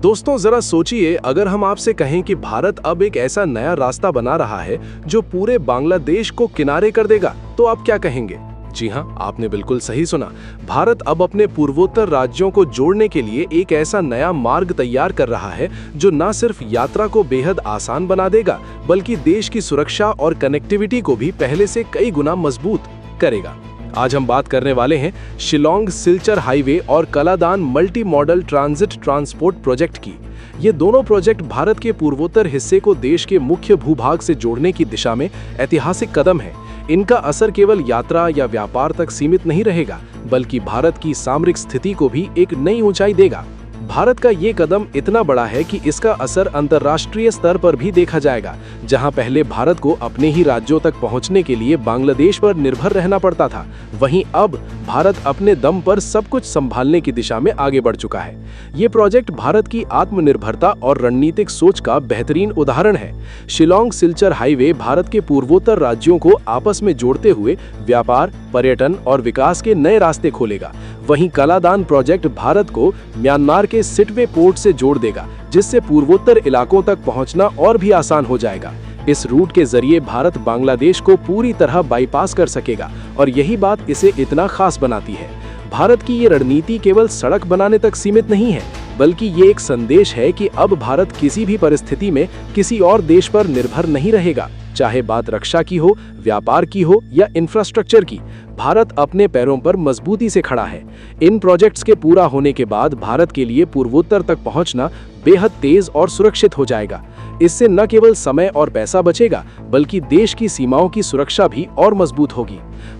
दोस्तों जरा सोचिए, अगर हम आपसे कहें कि भारत अब एक ऐसा नया रास्ता बना रहा है जो पूरे बांग्लादेश को किनारे कर देगा, तो आप क्या कहेंगे? जी हाँ, आपने बिल्कुल सही सुना। भारत अब अपने पूर्वोत्तर राज्यों को जोड़ने के लिए एक ऐसा नया मार्ग तैयार कर रहा है जो न सिर्फ यात्रा को बेहद आसान बना देगा, बल्कि देश की सुरक्षा और कनेक्टिविटी को भी पहले से कई गुना मजबूत करेगा। आज हम बात करने वाले हैं शिलोंग सिलचर हाईवे और Kaladan multi modal transit transport project की। ये दोनों प्रोजेक्ट भारत के पूर्वोत्तर हिस्से को देश के मुख्य भूभाग से जोड़ने की दिशा में ऐतिहासिक कदम है। इनका असर केवल यात्रा या व्यापार तक सीमित नहीं रहेगा, बल्कि भारत की सामरिक स्थिति को भी एक नई ऊंचाई देगा। भारत का ये कदम इतना बड़ा है कि इसका असर अंतर्राष्ट्रीय स्तर पर भी देखा जाएगा। जहां पहले भारत को अपने ही राज्यों तक पहुंचने के लिए बांग्लादेश पर निर्भर रहना पड़ता था, वहीं अब भारत अपने दम पर सब कुछ संभालने की दिशा में आगे बढ़ चुका है। ये प्रोजेक्ट भारत की आत्मनिर्भरता और रणनीतिक सोच का बेहतरीन उदाहरण है। शिलोंग सिलचर हाईवे भारत के पूर्वोत्तर राज्यों को आपस में जोड़ते हुए व्यापार, पर्यटन और विकास के नए रास्ते खोलेगा। वहीं कलादान प्रोजेक्ट भारत को म्यांमार के सिटवे पोर्ट से जोड़ देगा, जिससे पूर्वोत्तर इलाकों तक पहुंचना और भी आसान हो जाएगा। इस रूट के जरिए भारत बांग्लादेश को पूरी तरह बाईपास कर सकेगा और यही बात इसे इतना खास बनाती है। भारत की ये रणनीति केवल सड़क बनाने तक सीमित नहीं है, बल्कि ये एक संदेश है कि अब भारत किसी भी परिस्थिति में किसी और देश पर निर्भर नहीं रहेगा। चाहे बात रक्षा की हो, व्यापार की हो या इंफ्रास्ट्रक्चर की, भारत अपने पैरों पर मजबूती से खड़ा है। इन प्रोजेक्ट्स के पूरा होने के बाद भारत के लिए पूर्वोत्तर तक पहुंचना बेहद तेज और सुरक्षित हो जाएगा। इससे न केवल समय और पैसा बचेगा, बल्कि देश की सीमाओं की सुरक्षा भी और मजबूत होगी।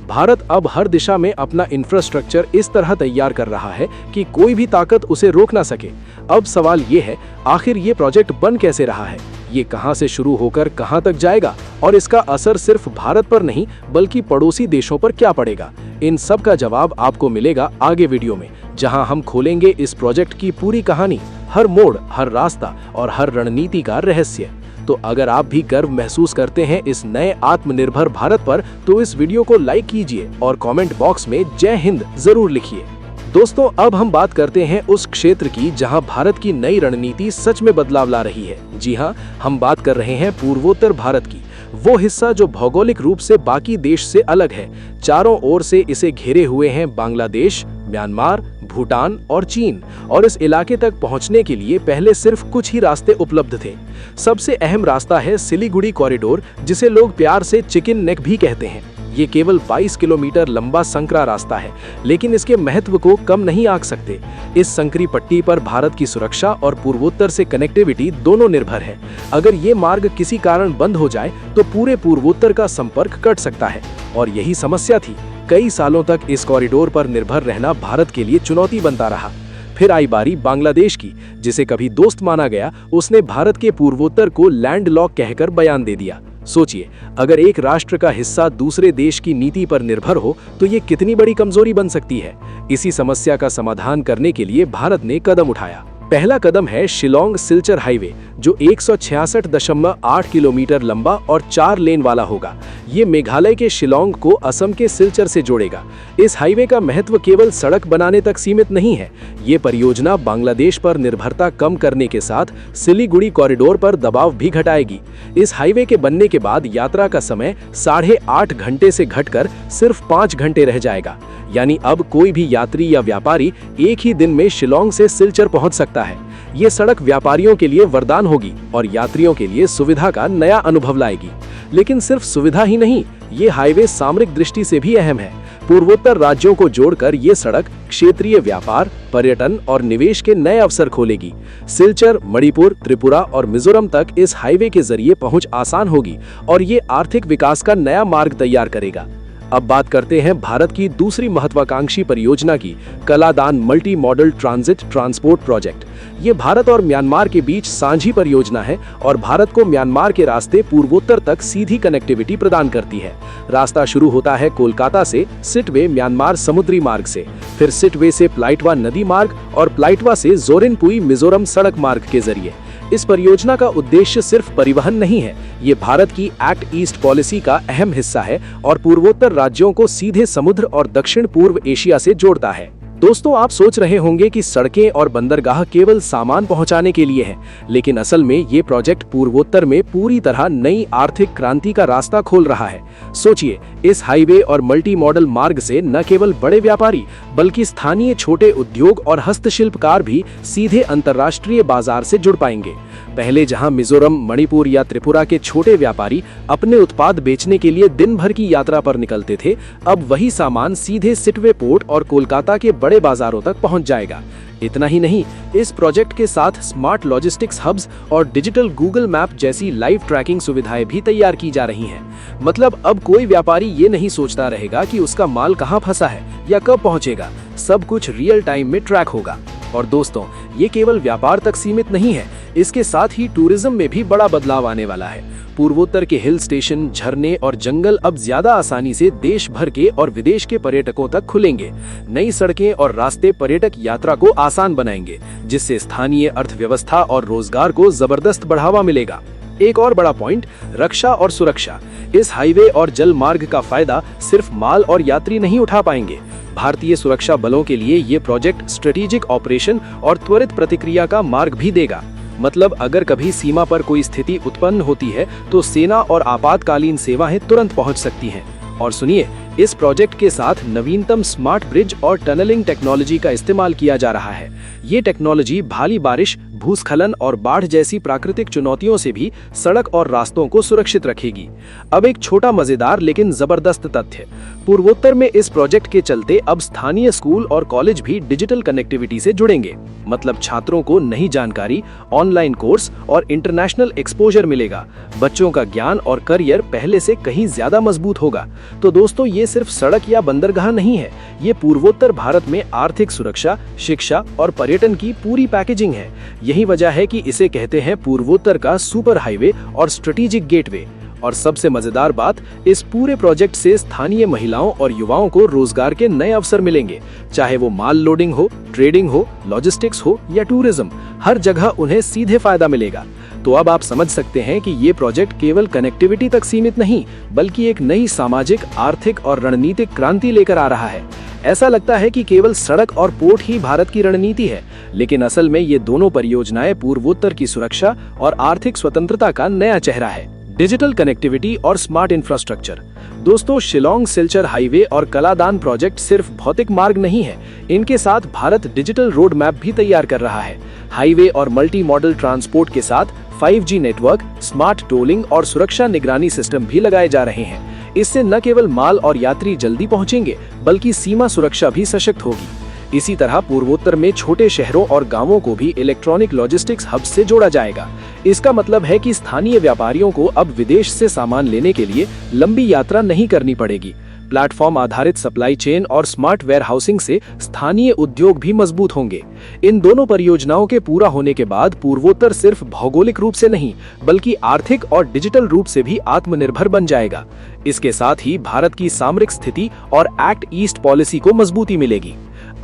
भारत अब हर दिशा में अपना इंफ्रास्ट्रक्चर इस तरह तैयार कर रहा है कि कोई भी ताकत उसे रोक ना सके। अब सवाल ये है, आखिर ये प्रोजेक्ट बन कैसे रहा है? ये कहां से शुरू होकर कहां तक जाएगा और इसका असर सिर्फ भारत पर नहीं बल्कि पड़ोसी देशों पर क्या पड़ेगा? इन सब का जवाब आपको मिलेगा आगे वीडियो में, जहां हम खोलेंगे इस प्रोजेक्ट की पूरी कहानी, हर मोड़, हर रास्ता और हर रणनीति का रहस्य। तो अगर आप भी गर्व महसूस करते हैं इस नए आत्मनिर्भर भारत पर, तो इस वीडियो को लाइक कीजिए और कमेंट बॉक्स में जय हिंद जरूर लिखिए। दोस्तों, अब हम बात करते हैं उस क्षेत्र की जहां भारत की नई रणनीति सच में बदलाव ला रही है। जी हां, हम बात कर रहे हैं पूर्वोत्तर भारत की, वो हिस्सा जो भौगोलिक रूप से बाकी देश से अलग है। चारों ओर से इसे घेरे हुए हैं बांग्लादेश, म्यांमार, भूटान और चीन, और इस इलाके तक पहुंचने के लिए पहले सिर्फ कुछ ही रास्ते उपलब्ध थे। सबसे अहम रास्ता है सिलीगुड़ी कॉरिडोर, जिसे लोग प्यार से चिकन नेक भी कहते हैं। ये केवल 22 किलोमीटर लंबा संकरा रास्ता है, लेकिन इसके महत्व को कम नहीं आंक सकते। इस संकरी पट्टी पर भारत की सुरक्षा और पूर्वोत्तर से कनेक्टिविटी दोनों निर्भर है। अगर ये मार्ग किसी कारण बंद हो जाए तो पूरे पूर्वोत्तर का संपर्क कट सकता है, और यही समस्या थी। कई सालों तक इस कॉरिडोर पर निर्भर रहना भारत के लिए चुनौती बनता रहा। फिर आई बारी बांग्लादेश की, जिसे कभी दोस्त माना गया, उसने भारत के पूर्वोत्तर को लैंडलॉक कहकर बयान दे दिया। सोचिए, अगर एक राष्ट्र का हिस्सा दूसरे देश की नीति पर निर्भर हो तो ये कितनी बड़ी कमजोरी बन सकती है। इसी समस्या का समाधान करने के लिए भारत ने कदम उठाया। पहला कदम है शिलोंग सिलचर हाईवे, जो 166.8 किलोमीटर लंबा और 4 लेन वाला होगा। ये मेघालय के शिलोंग को असम के सिलचर से जोड़ेगा। इस हाईवे का महत्व केवल सड़क बनाने तक सीमित नहीं है। ये परियोजना बांग्लादेश पर निर्भरता कम करने के साथ सिलीगुड़ी कॉरिडोर पर दबाव भी घटाएगी। इस हाईवे के बनने के बाद यात्रा का समय 8.5 घंटे से घटकर सिर्फ 5 घंटे रह जाएगा। यानी अब कोई भी यात्री या व्यापारी एक ही दिन में शिलोंग से सिलचर पहुंच सकता है। ये सड़क व्यापारियों के लिए वरदान होगी और यात्रियों के लिए सुविधा का नया अनुभव लाएगी। लेकिन सिर्फ सुविधा ही नहीं, ये हाईवे सामरिक दृष्टि से भी अहम है। पूर्वोत्तर राज्यों को जोड़कर ये सड़क क्षेत्रीय व्यापार, पर्यटन और निवेश के नए अवसर खोलेगी। सिलचर, मणिपुर, त्रिपुरा और मिजोरम तक इस हाईवे के जरिए पहुंच आसान होगी और ये आर्थिक विकास का नया मार्ग तैयार करेगा। अब बात करते हैं भारत की दूसरी महत्वाकांक्षी परियोजना की, Kaladan multi modal transit transport project. ये भारत और म्यांमार के बीच साझी परियोजना है और भारत को म्यांमार के रास्ते पूर्वोत्तर तक सीधी कनेक्टिविटी प्रदान करती है। रास्ता शुरू होता है कोलकाता से सिटवे म्यांमार समुद्री मार्ग से, फिर सिटवे से प्लाइटवा नदी मार्ग और प्लाइटवा से जोरिनपुई मिजोरम सड़क मार्ग के जरिए। इस परियोजना का उद्देश्य सिर्फ परिवहन नहीं है, ये भारत की एक्ट ईस्ट पॉलिसी का अहम हिस्सा है और पूर्वोत्तर राज्यों को सीधे समुद्र और दक्षिण पूर्व एशिया से जोड़ता है। दोस्तों, आप सोच रहे होंगे कि सड़कें और बंदरगाह केवल सामान पहुंचाने के लिए हैं, लेकिन असल में ये प्रोजेक्ट पूर्वोत्तर में पूरी तरह नई आर्थिक क्रांति का रास्ता खोल रहा है। सोचिए, इस हाईवे और मल्टी मॉडल मार्ग से न केवल बड़े व्यापारी बल्कि स्थानीय छोटे उद्योग और हस्तशिल्पकार भी सीधे अंतर्राष्ट्रीय बाजार से जुड़ पाएंगे। पहले जहां मिजोरम, मणिपुर या त्रिपुरा के छोटे व्यापारी अपने उत्पाद बेचने के लिए दिन भर की यात्रा पर निकलते थे, अब वही सामान सीधे सिटवे पोर्ट और कोलकाता के बड़े बाजारों तक पहुंच जाएगा। इतना ही नहीं, इस प्रोजेक्ट के साथ स्मार्ट लॉजिस्टिक्स हब्स और डिजिटल गूगल मैप जैसी लाइव ट्रैकिंग सुविधाएं भी तैयार की जा रही हैं। मतलब अब कोई व्यापारी ये नहीं सोचता रहेगा कि उसका माल कहां फंसा है या कब पहुंचेगा, सब कुछ रियल टाइम में ट्रैक होगा। और दोस्तों, ये केवल व्यापार तक सीमित नहीं है, इसके साथ ही टूरिज्म में भी बड़ा बदलाव आने वाला है। पूर्वोत्तर के हिल स्टेशन, झरने और जंगल अब ज्यादा आसानी से देश भर के और विदेश के पर्यटकों तक खुलेंगे। नई सड़कें और रास्ते पर्यटक यात्रा को आसान बनाएंगे, जिससे स्थानीय अर्थव्यवस्था और रोजगार को जबरदस्त बढ़ावा मिलेगा। एक और बड़ा पॉइंट, रक्षा और सुरक्षा। इस हाईवे और जल मार्ग का फायदा सिर्फ माल और यात्री नहीं उठा पाएंगे। भारतीय सुरक्षा बलों के लिए ये प्रोजेक्ट स्ट्रेटेजिक ऑपरेशन और त्वरित प्रतिक्रिया का मार्ग भी देगा। मतलब अगर कभी सीमा पर कोई स्थिति उत्पन्न होती है तो सेना और आपातकालीन सेवाएं तुरंत पहुंच सकती हैं। और सुनिए, इस प्रोजेक्ट के साथ नवीनतम स्मार्ट ब्रिज और टनलिंग टेक्नोलॉजी का इस्तेमाल किया जा रहा है। ये टेक्नोलॉजी भारी बारिश, भूस्खलन और बाढ़ जैसी प्राकृतिक चुनौतियों से भी सड़क और रास्तों को सुरक्षित रखेगी। अब एक छोटा मजेदार लेकिन जबरदस्त तथ्य, पूर्वोत्तर में इस प्रोजेक्ट के चलते अब स्थानीय स्कूल और कॉलेज भी डिजिटल कनेक्टिविटी से जुड़ेंगे। मतलब छात्रों को नई जानकारी, ऑनलाइन कोर्स और इंटरनेशनल एक्सपोजर मिलेगा। बच्चों का ज्ञान और करियर पहले से कहीं ज्यादा मजबूत होगा। तो दोस्तों, ये सिर्फ सड़क या बंदरगाह नहीं है, ये पूर्वोत्तर भारत में आर्थिक सुरक्षा, शिक्षा और पर्यटन की पूरी पैकेजिंग है। यही वजह है कि इसे कहते हैं पूर्वोत्तर का सुपर हाईवे और स्ट्रेटेजिक गेटवे। और सबसे मजेदार बात, इस पूरे प्रोजेक्ट से स्थानीय महिलाओं और युवाओं को रोजगार के नए अवसर मिलेंगे। चाहे वो माल लोडिंग हो, ट्रेडिंग हो, लॉजिस्टिक्स हो या टूरिज्म, हर जगह उन्हें सीधे फायदा मिलेगा। तो अब आप समझ सकते हैं कि ये प्रोजेक्ट केवल कनेक्टिविटी तक सीमित नहीं, बल्कि एक नई सामाजिक, आर्थिक और रणनीतिक क्रांति लेकर आ रहा है। ऐसा लगता है कि केवल सड़क और पोर्ट ही भारत की रणनीति है, लेकिन असल में ये दोनों परियोजनाएं पूर्वोत्तर की सुरक्षा और आर्थिक स्वतंत्रता का नया चेहरा है। डिजिटल कनेक्टिविटी और स्मार्ट इंफ्रास्ट्रक्चर। दोस्तों, शिलोंग सिलचर हाईवे और कलादान प्रोजेक्ट सिर्फ भौतिक मार्ग नहीं है, इनके साथ भारत डिजिटल रोड मैप भी तैयार कर रहा है। हाईवे और मल्टी मॉडल ट्रांसपोर्ट के साथ 5G नेटवर्क, स्मार्ट टोलिंग और सुरक्षा निगरानी सिस्टम भी लगाए जा रहे हैं। इससे न केवल माल और यात्री जल्दी पहुंचेंगे, बल्कि सीमा सुरक्षा भी सशक्त होगी। इसी तरह पूर्वोत्तर में छोटे शहरों और गांवों को भी इलेक्ट्रॉनिक लॉजिस्टिक्स हब से जोड़ा जाएगा। इसका मतलब है कि स्थानीय व्यापारियों को अब विदेश से सामान लेने के लिए लंबी यात्रा नहीं करनी पड़ेगी। प्लेटफॉर्म आधारित सप्लाई चेन और स्मार्ट वेयरहाउसिंग से स्थानीय उद्योग भी मजबूत होंगे। इन दोनों परियोजनाओं के पूरा होने के बाद पूर्वोत्तर सिर्फ भौगोलिक रूप से नहीं, बल्कि आर्थिक और डिजिटल रूप से भी आत्मनिर्भर बन जाएगा। इसके साथ ही भारत की सामरिक स्थिति और एक्ट ईस्ट पॉलिसी को मजबूती मिलेगी।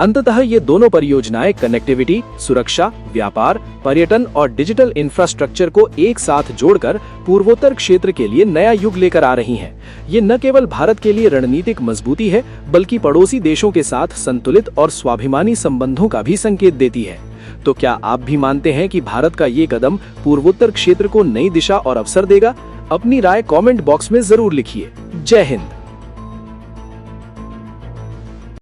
अंततः ये दोनों परियोजनाएं कनेक्टिविटी, सुरक्षा, व्यापार, पर्यटन और डिजिटल इंफ्रास्ट्रक्चर को एक साथ जोड़कर पूर्वोत्तर क्षेत्र के लिए नया युग लेकर आ रही हैं। ये न केवल भारत के लिए रणनीतिक मजबूती है, बल्कि पड़ोसी देशों के साथ संतुलित और स्वाभिमानी संबंधों का भी संकेत देती है। तो क्या आप भी मानते हैं कि भारत का ये कदम पूर्वोत्तर क्षेत्र को नई दिशा और अवसर देगा? अपनी राय कमेंट बॉक्स में जरूर लिखिए। जय हिंद।